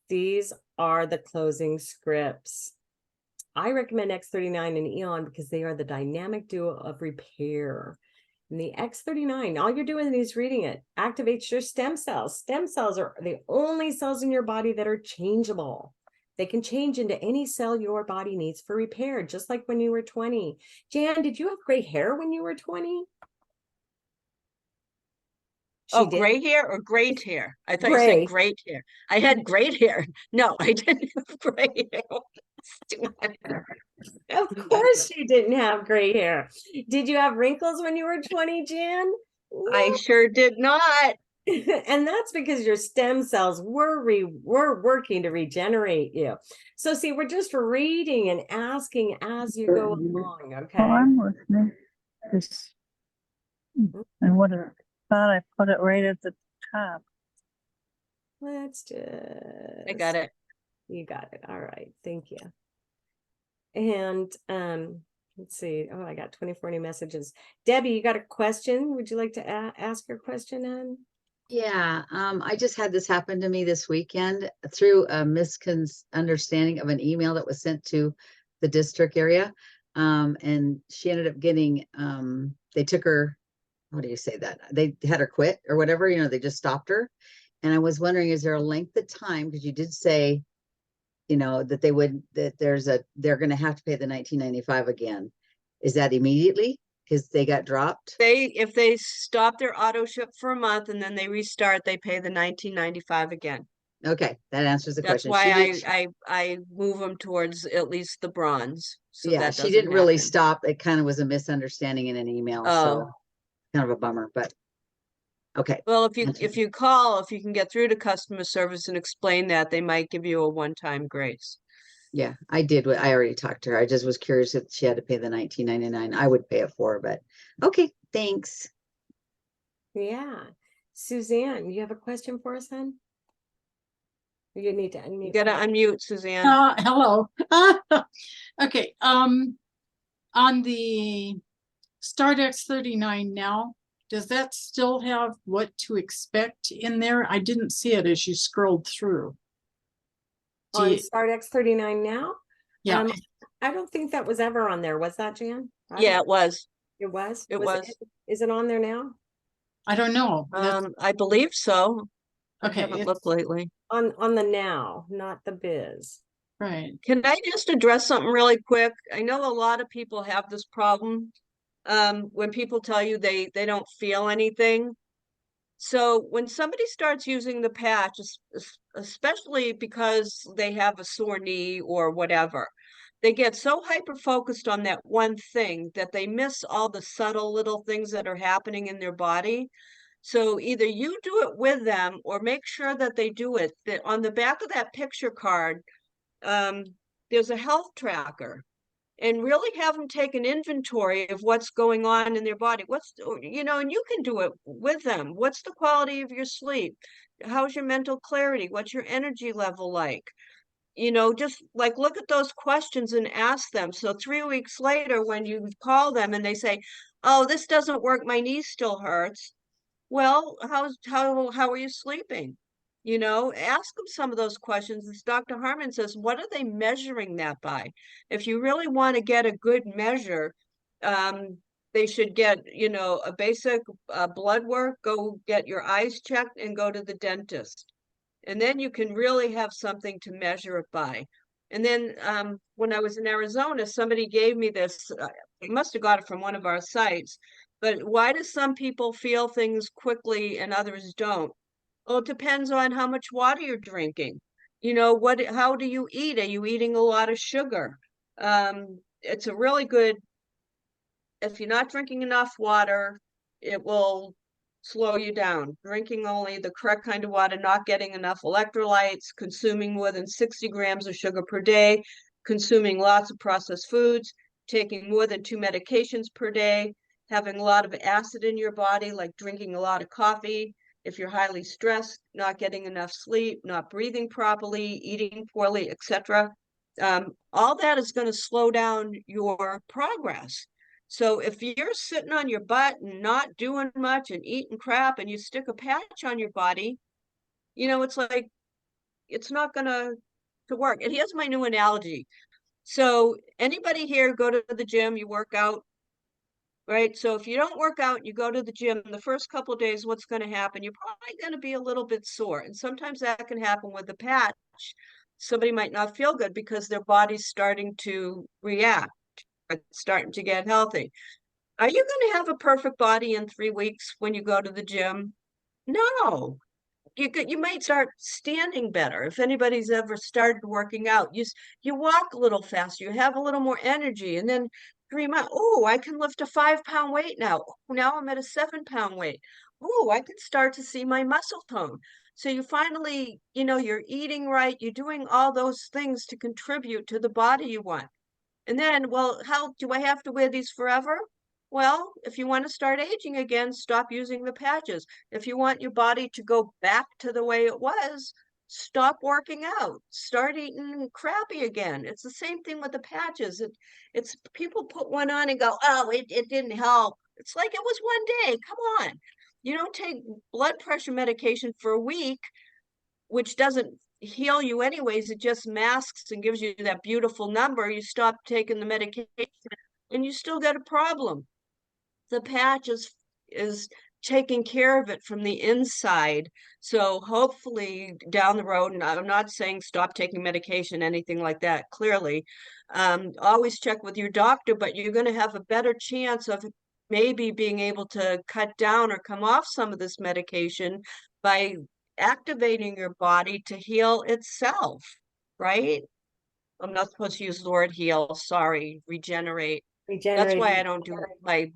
These are the closing scripts. I recommend X39 and Eon because they are the dynamic duo of repair. And the X39, all you're doing is reading it, activates your stem cells. Stem cells are the only cells in your body that are changeable. They can change into any cell your body needs for repair, just like when you were 20. Jan, did you have gray hair when you were 20? Oh, gray hair or great hair? I thought you Gray. said great hair. I had great hair. No, I didn't have gray hair. Of course you didn't have gray hair. Did you have wrinkles when you were 20, Jan? I sure did not. And that's because your stem cells were working to regenerate you. So see, we're just reading and asking as you go along, okay? Oh, I'm listening. I would have thought I put it right at the top. Let's just... I got it. You got it. All right. Thank you. And let's see. Oh, I got 24 new messages. Debbie, you got a question? Would you like to ask your question, Ann? Yeah, I just had this happen to me this weekend through a misunderstanding of an email that was sent to the district area. And she ended up getting, they took her, how do you say that? They had her quit or whatever, they just stopped her. And I was wondering, is there a length of time? Because you did say, that they're going to have to pay the 1995 again. Is that immediately? Because they got dropped? If they stop their auto ship for a month and then they restart, they pay the 1995 again. Okay, that answers the That's question. why I move them towards at least the bronze. So Yeah, that she doesn't didn't really happen. stop. It kind of was a misunderstanding in an email, so Oh, kind of a bummer, but okay. well, Answered. if you call, if you can get through to customer service and explain that, they might give you a one-time grace. Yeah, I did. I already talked to her. I just was curious if she had to pay the 1999. I would pay it for, but okay, thanks. Yeah. Suzanne, you have a question for us, hon? You need to unmute. You gotta first. unmute, Suzanne. Hello. Okay, on the Start X39 now, does that still have what to expect in there? I didn't see it as you scrolled through. On Start X39 now? Yeah, I don't think that was ever on there. Was that, Jan? Yeah, it was. It was? It was. Is it on there now? I don't know. I believe so. I Okay, haven't looked lately. On the now, not the biz. right. Can I just address something really quick? I know a lot of people have this problem. When people tell you they don't feel anything. So when somebody starts using the patch, especially because they have a sore knee or whatever, they get so hyper focused on that one thing that they miss all the subtle little things that are happening in their body. So either you do it with them or make sure that they do it. That on the back of that picture card, there's a health tracker. And really have them take an inventory of what's going on in their body. And you can do it with them. What's the quality of your sleep? How's your mental clarity? What's your energy level like? Just like look at those questions and ask them. So 3 weeks later, when you call them and they say, oh, this doesn't work, my knee still hurts. Well, how are you sleeping? Ask them some of those questions. As Dr. Harmon says, what are they measuring that by? If you really want to get a good measure, they should get, a basic blood work, go get your eyes checked and go to the dentist. And then you can really have something to measure it by. And then when I was in Arizona, somebody gave me this, I must have got it from one of our sites, but why do some people feel things quickly and others don't? Well, it depends on how much water you're drinking. How do you eat? Are you eating a lot of sugar? It's a really good, if you're not drinking enough water, it will slow you down. Drinking only the correct kind of water, not getting enough electrolytes, consuming more than 60 grams of sugar per day, consuming lots of processed foods, taking more than 2 medications per day, having a lot of acid in your body, like drinking a lot of coffee. If you're highly stressed, not getting enough sleep, not breathing properly, eating poorly, etc. All that is going to slow down your progress. So if you're sitting on your butt and not doing much and eating crap and you stick a patch on your body, it's like, it's not going to work. And here's my new analogy. So anybody here go to the gym, you work out, right? So if you don't work out, you go to the gym, the first couple of days, what's going to happen? You're probably going to be a little bit sore. And sometimes that can happen with the patch. Somebody might not feel good because their body's starting to react, it's starting to get healthy. Are you going to have a perfect body in 3 weeks when you go to the gym? No. You might start standing better. If anybody's ever started working out, you walk a little faster, you have a little more energy, and then 3 months, oh, I can lift a 5-pound weight now. Now I'm at a 7-pound weight. Oh, I can start to see my muscle tone. So you finally, you're eating right, you're doing all those things to contribute to the body you want. And then, well, how do I have to wear these forever? Well, if you want to start aging again, stop using the patches. If you want your body to go back to the way it was, stop working out, start eating crappy again. It's the same thing with the patches. It's people put one on and go, oh, it didn't help. It's like it was one day. Come on. You don't take blood pressure medication for a week, which doesn't, heal you anyways. It just masks and gives you that beautiful number. You stop taking the medication and you still got a problem. The patch is taking care of it from the inside. So hopefully down the road, and I'm not saying stop taking medication, anything like that, clearly, always check with your doctor, but you're going to have a better chance of maybe being able to cut down or come off some of this medication by activating your body to heal itself, right? I'm not supposed to use the word heal, sorry, regenerate. That's why I don't do my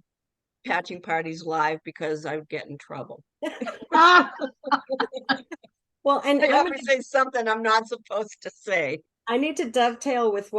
patching parties live, because I would get in trouble. Ah, Well, and I always say something I'm not supposed to say. I need to dovetail with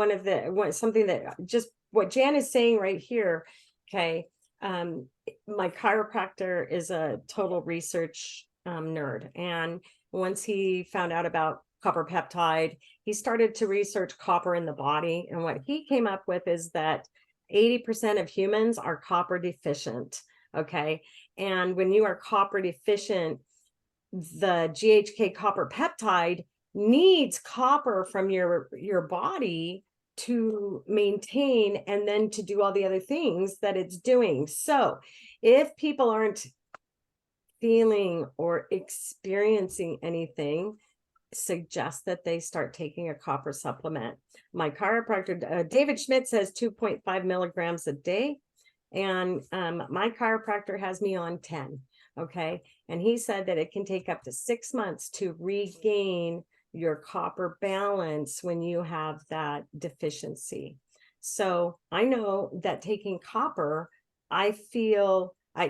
something that just what Jan is saying right here. Okay. My chiropractor is a total research nerd. And once he found out about copper peptide, he started to research copper in the body. And what he came up with is that 80% of humans are copper deficient. Okay. And when you are copper deficient, the GHK copper peptide needs copper from your body to maintain and then to do all the other things that it's doing. So if people aren't feeling or experiencing anything, suggest that they start taking a copper supplement. My chiropractor, David Schmidt, says 2.5 milligrams a day. And my chiropractor has me on 10. Okay. And he said that it can take up to 6 months to regain your copper balance when you have that deficiency. So I know that taking copper, I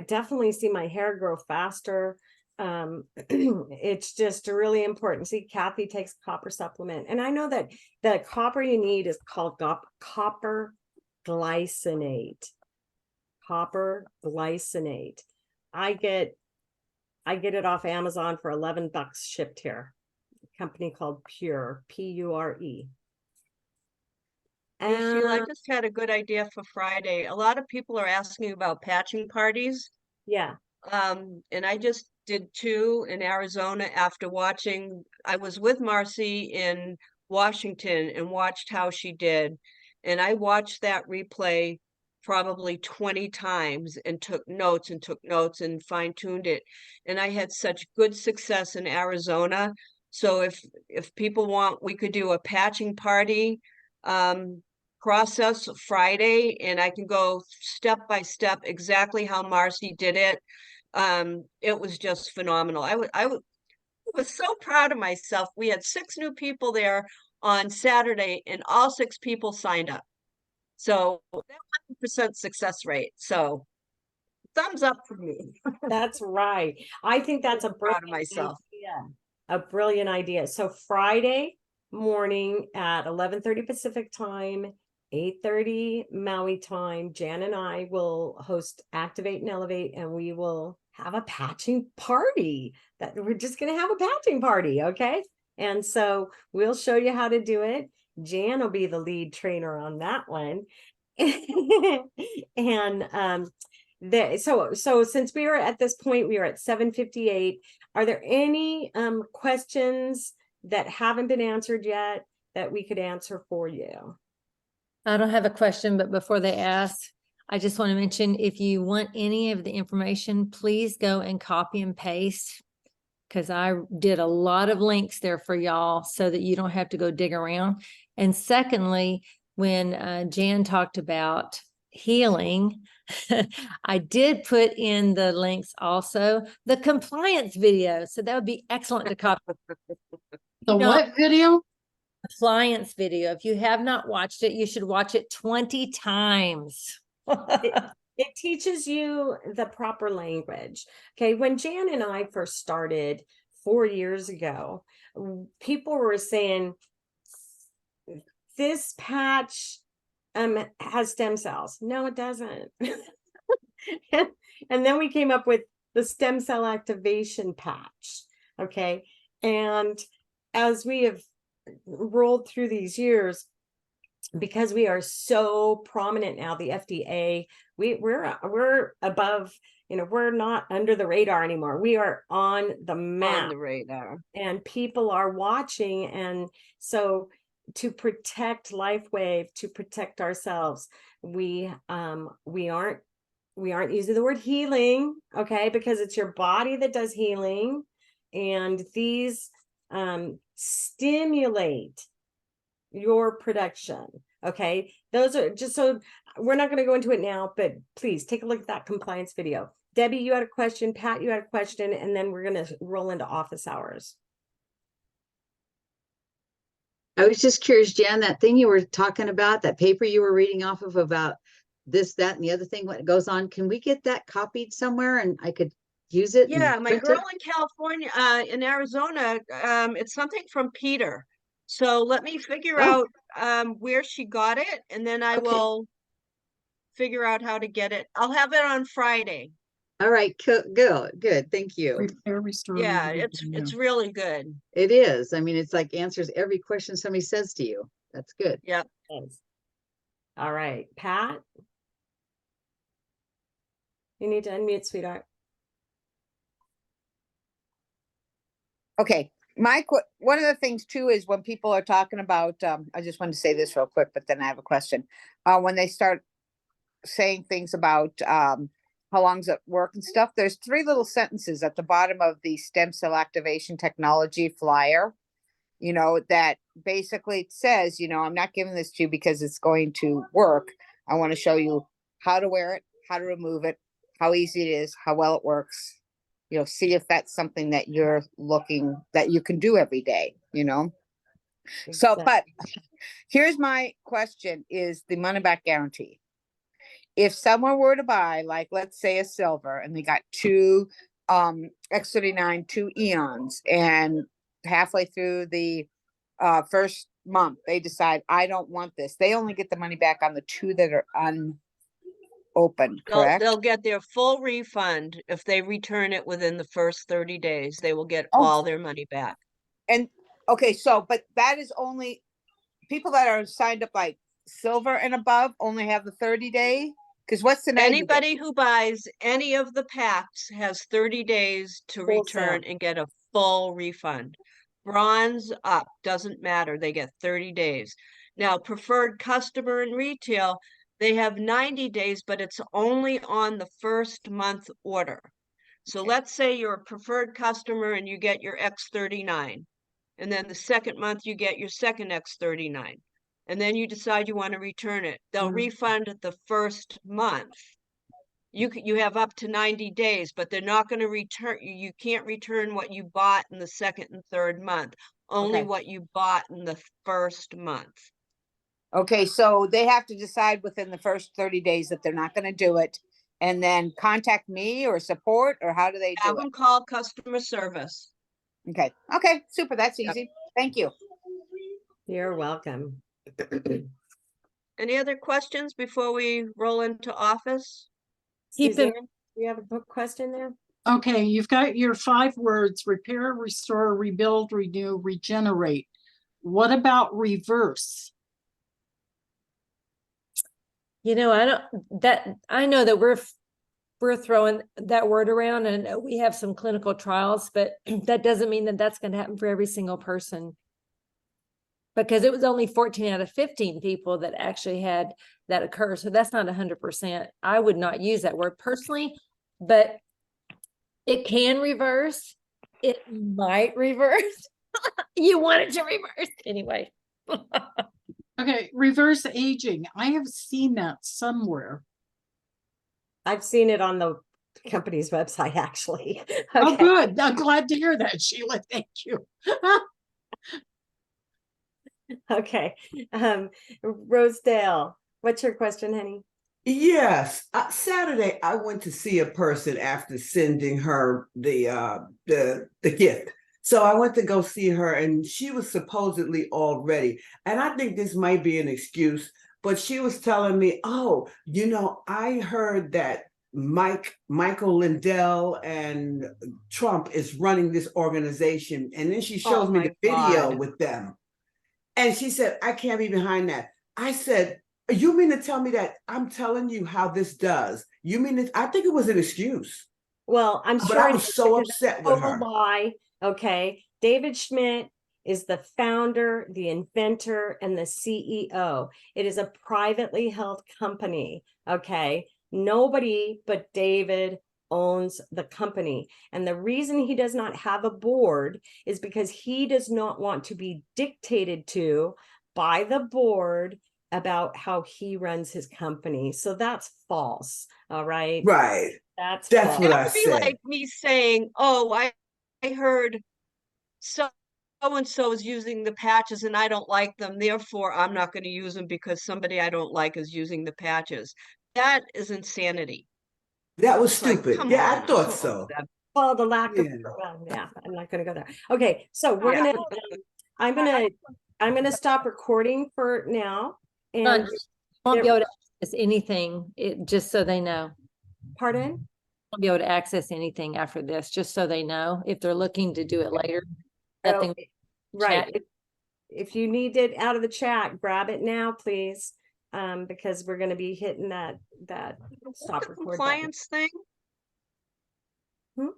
definitely see my hair grow faster. It's just really important. See, Kathy takes copper supplement, and I know that the copper you need is called copper glycinate. Copper glycinate. I get it off Amazon for $11 shipped here. A company called Pure, Pure. Sheila, I And just had a good idea for Friday. A lot of people are asking about patching parties. yeah, And I just did 2 in Arizona after watching. I was with Marcy in Washington and watched how she did. And I watched that replay probably 20 times and took notes and fine-tuned it. And I had such good success in Arizona. So if people want, we could do a patching party process Friday, and I can go step by step exactly how Marcy did it. It was just phenomenal. I was so proud of myself. We had 6 new people there on Saturday, and all 6 people signed up. So that 100% success rate. So thumbs up for me. that's right. I think that's a Proud of brilliant myself. idea. A brilliant idea. So Friday morning at 11:30 Pacific time, 8:30 Maui time, Jan and I will host Activate and Elevate, and we will have a patching party. That we're just going to have a patching party, okay? And so we'll show you how to do it. Jan will be the lead trainer on that one. And so since we are at this point, we are at 7:58. Are there any questions that haven't been answered yet that we could answer for you? I don't have a question, but before they ask, I just want to mention, if you want any of the information, please go and copy and paste, because I did a lot of links there for y'all so that you don't have to go dig around. And secondly, when Jan talked about healing, I did put in the links also, the compliance video. So that would be excellent to copy. the what video? Compliance video. If you have not watched it, you should watch it 20 times. It teaches you the proper language. Okay, when Jan and I first started 4 years ago, people were saying this patch has stem cells. No, it doesn't. And then we came up with the stem cell activation patch. Okay, and as we have rolled through these years, because we are so prominent now, the FDA, we're above we're not under the radar anymore. We are on the map. On the radar. And people are watching. And so to protect LifeWave, to protect ourselves, we aren't using the word healing, okay, because it's your body that does healing, and these stimulate your production. Okay, those are just, so we're not going to go into it now, but please take a look at that compliance video. Debbie, you had a question. Pat, you had a question, and then we're going to roll into office hours. I was just curious, Jan, that thing you were talking about, that paper you were reading off of about this, that, and the other thing, what goes on, can we get that copied somewhere and I could use it? Yeah, and my print girl it? in California, in Arizona, it's something from Peter. So let me figure Oh. out where she got it, and then I Okay. will figure out how to get it. I'll have it on Friday. All right, good, thank you. Repair, restore. Yeah, rebuild, it's renew. really good. It is. I mean, it's like answers every question somebody says to you. That's good. Yep. Thanks. All right, Pat, you need to unmute, sweetheart. Okay, one of the things too is when people are talking about, I just wanted to say this real quick, but then I have a question. When they start saying things about how long's it work and stuff, there's 3 little sentences at the bottom of the stem cell activation technology flyer, that basically says, I'm not giving this to you because it's going to work. I want to show you how to wear it, how to remove it, how easy it is, how well it works. See if that's something that you're looking, that you can do every day, So, but here's my question, is the money back guarantee. If someone were to buy, like, let's say a silver, and they got 2 X39, 2 eons, and halfway through the first month, they decide, I don't want this. They only get the money back on the 2 that are unopened, correct? They'll get their full refund if they return it within the first 30 days. They will get Oh. all their money back. And okay, so, but that is only people that are signed up like silver and above only have the 30-day. Because what's the 90 day? Anybody who buys any of the packs has 30 days to Full return and get a full refund. Bronze up, doesn't matter. They get 30 days. Now, preferred customer and retail, they have 90 days, but it's only on the first month order. So let's say you're a preferred customer and you get your X39. And then the second month you get your second X39. And then you decide you want to return it. They'll refund the first month. You have up to 90 days, but they're not going to return. You can't return what you bought in the second and third month, only Okay. what you bought in the first month. Okay, so they have to decide within the first 30 days that they're not going to do it, and then contact me or support, or how do they Have do them it? call customer service. Okay, super, that's Yep. easy. Thank you. You're welcome. Any other questions before we roll into office? Keep Suzanne, in, do you have a question there? Okay, you've got your 5 words: repair, restore, rebuild, renew, regenerate. What about reverse? I know that we're throwing that word around, and we have some clinical trials, but that doesn't mean that that's going to happen for every single person. Because it was only 14 out of 15 people that actually had that occur. So that's not 100%. I would not use that word personally, but it can reverse. It might reverse. You want it to reverse anyway. Okay, reverse aging. I have seen that somewhere. I've seen it on the company's website, actually. Oh, Okay. good. I'm glad to hear that, Sheila. Thank you. Okay. Rosedale, what's your question, honey? Yes, Saturday I went to see a person after sending her the gift. So I went to go see her, and she was supposedly all ready. And I think this might be an excuse, but she was telling me, "Oh, I heard that Michael Lindell and Trump is running this organization," and then she shows Oh me my the video God. with them, and she said, "I can't be behind that." I said, "You mean to tell me that I'm telling you how this does?" You mean it? I think it was an excuse. Well, I'm But sure I it was is so because it's upset a with total her. lie. Okay. David Schmidt is the founder, the inventor, and the CEO. It is a privately held company. Okay. Nobody but David owns the company. And the reason he does not have a board is because he does not want to be dictated to by the board about how he runs his company. So that's false. All right. Right. That's That's false. what That I would be said. like me saying, oh, I heard so-and-so is using the patches and I don't like them, therefore I'm not going to use them because somebody I don't like is using the patches. That is insanity. That was It's like, stupid. come Yeah, I on. thought so. Well, the lack of, Yeah. well, yeah, I'm not gonna go there. Okay, so we're Yeah. gonna, I'm gonna stop recording for now. Done. And, Won't be there- able to access anything, just so they know. pardon? Won't be able to access anything after this, just so they know, if they're looking to do it later. Nothing. Oh, right. chat. If you need it out of the chat, grab it now, please. Because we're gonna be hitting that stop The record button. compliance thing, The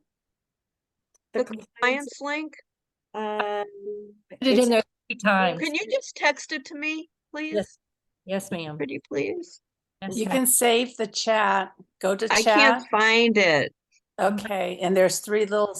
the compliance, compliance link. Put it it's- in there 3 times. Can you just text it to me, please? Yes. Yes, ma'am. Pretty please. Yes, You ma'am. can save the chat, go to I chat. can't find it. Okay, and there's 3 little